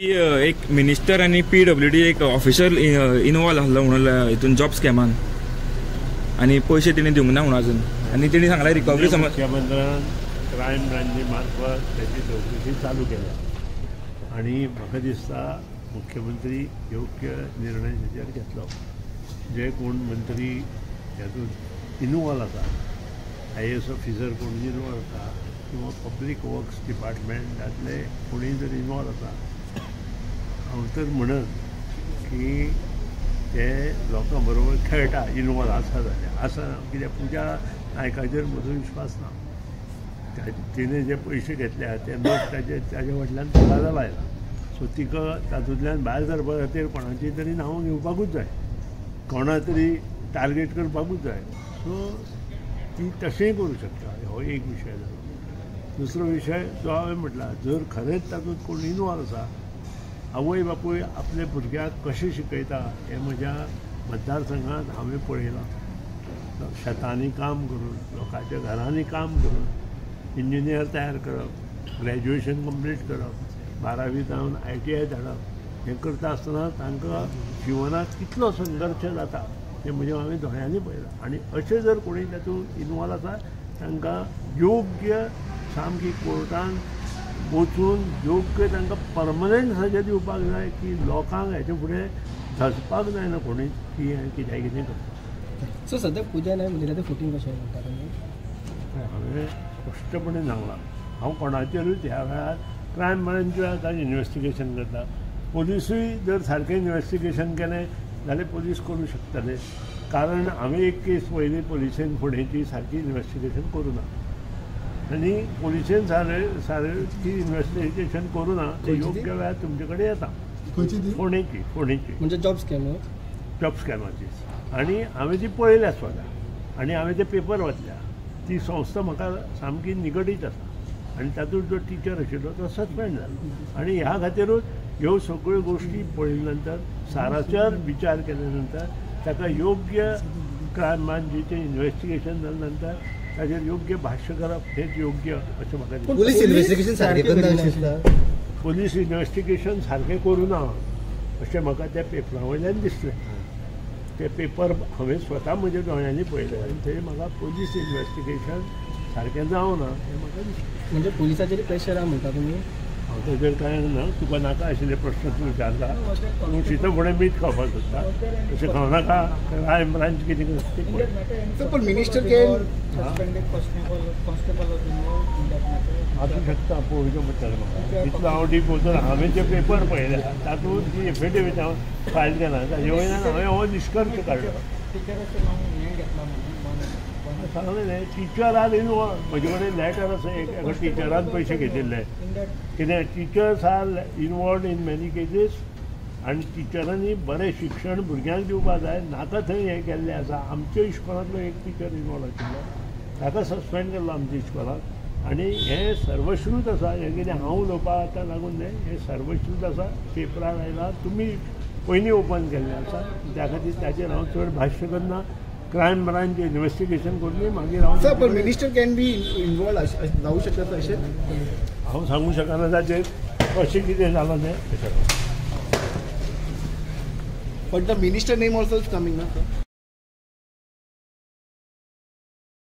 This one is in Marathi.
एक मिनिस्टर आणि PWD एक ऑफिशियल इन्वॉल्व आसलो म्हणून हितून जॉब स्कॅमान आणि पैसे तेणी दिवंक ना म्हणून अजून आणि तेणी सांगला रिकवरी समज मुख्यमंत्र्यान क्रायम ब्रांची मार्फत त्याची चौकशी चालू केल्या आणि म्हाका दिसता मुख्यमंत्री योग्य निर्णय तेचेर घेतलो. जे कोण मंत्री हातूंत इन्वॉल्व आसा, IAS ऑफिसर कोण इन्वॉल्व आसा किंवा पब्लीक वर्क्स डिपार्टमेंटातले कोणीय जर इन्वॉल्व आसा, हांव तर म्हणत की ते लोकां बरोबर खेळटा इन्वॉल्व आसा जाल्यार आसा, कित्याक पुजा नायकाचेर म्हजो विश्वास ना. तिने जे पयशे घेतल्या ते लोक ताजे फाटल्यान तोलाला लायला. सो तिका तातूंतल्यान भायर सरपा खातीर कोणाची तरी नांवां घेवपाकूच जाय, कोणा तरी टार्गेट करपाकूच जाय. सो ती तशेंय करूं शकता. हो एक विशय जालो. दुसरो विशय जो हांवें म्हटला, जर खरेंच तातूंत कोण इन्वॉल्व आसा, आवय बापूय आपल्या भुरग्याक कशें शिकयता हें म्हज्या मतदारसंघांत हांवें पळयलां. शेतांनी काम करून, लोकांच्या घरांनी काम करून, इंजिनियर तयार करप, ग्रॅज्युएशन कंप्लीट करप, 12वी जावन ITI धाडप, हें करता आसतना तांकां जिवनांत कितलो संघर्श जाता तें म्हज्या हांवें दोळ्यांनी पळयलां. आनी अशें जर कोणी तातूंत इन्वॉल्व आसा तांकां योग्य सामकी कोर्टान वचून योग्य तांकां परमनंट सजा दिवपाक जाय की लोकांक हेचे फुडें धसपाक जायना कोणी की हें कितें करता. सो सद्या पुजा नायक म्हणटा तें फुटींग कशें म्हणटा तुमी? हांवें स्पश्टपणे सांगलां, हांव कोणाचेरूच ह्या वेळार क्रायम ब्रांच आतां इन्वेस्टिगेशन करता. पोलिसूय जर सारकें इन्वेस्टिगेशन केलें जाल्यार पोलीस करूं शकतले. कारण हांवें एक केस पयली पोलिसेन फुडेंची सारकी इन्वेस्टिगेशन करूं ना आनी पोलिसेन सारकी इन्वेस्टिगेशन करूं ना ते योग्य वेळार तुमचे कडेन येता. फोंडेची म्हणजे जॉब स्कॅमाची आनी हांवें ती पळयल्या स्वता आनी हांवें ते पेपर वाचल्या. ती संस्था म्हाका सामकी निगडीत आसा आनी तातूंत जो टिचर आशिल्लो तो सस्पेंड जालो. आनी ह्या खातीरूच ह्यो सगळ्यो गोश्टी पळयल्या नंतर सारासर विचार केल्या नंतर ताका योग्य क्रायम ब्रांचीचें इन्वेस्टिगेशन जाल्या नंतर ताचेर योग्य भाश्य करप हेच योग्य अशें म्हाका दिसता. पुलीस इन्वेस्टिगेशन सारकें करूं ना अशें म्हाका त्या पेपरा वयल्यान दिसलें. ते पेपर हांवें स्वता म्हज्या दोळ्यांनी पळयले आनी थंय म्हाका पुलीस इन्वेस्टिगेशन सारकें जावना हें म्हाका दिसलें. म्हणजे पुलिसाचेर प्रेशर आहा म्हणटा तुमी? हांव ताचेर कांय ना. तुका नाका आशिल्ले प्रश्न तूं विचारता. तूं शितो फुडें मीठ खावपाक सोदता तशें खावं नाका. क्रायम ब्रांच कितें करता पण मिनिस्टर आसूं शकता. पळोवचें पडटलें म्हाका. इतलो हांव डीप वचून हांवें जे पेपर पळयले तातूंत जी एफिडेवीट हांव फायल केला ताजे वयल्यान हांवें हो निश्कर्श काडलो. सांगलें न्ही टिचर आर इन्वॉल्व. म्हजे कडेन लॅटर आसा एका टिचरान पयशे घेतिल्ले. कित्याक teachers are involve in many cases आनी टिचरांनी बरें शिक्षण भुरग्यांक दिवपाक जाय. नाका थंय हें केल्लें आसा. आमच्या इस्कॉलांतलो एक टिचर इन्वॉल्व आशिल्लो, ताका सस्पेंड केल्लो आमच्या इस्कॉलांत. आनी हें सर्वश्रूत आसा. हें कितें हांव उलोवपाक आतां लागून न्हय, हें सर्वश्रूत आसा. पेपरार आयलां, तुमी पयलीं ओपन केल्लें आसा. त्या खातीर ताचेर हांव चड भाश्य करना. क्रायम ब्रांच इन्वेस्टिगेशन करून मागीर हांव मिनिस्टर कॅन बी इन्वॉल्व जावं शकता अशें हांव सांगूं शकना ताचेर कशें कितें जालां तें. But the minister name also is coming ना.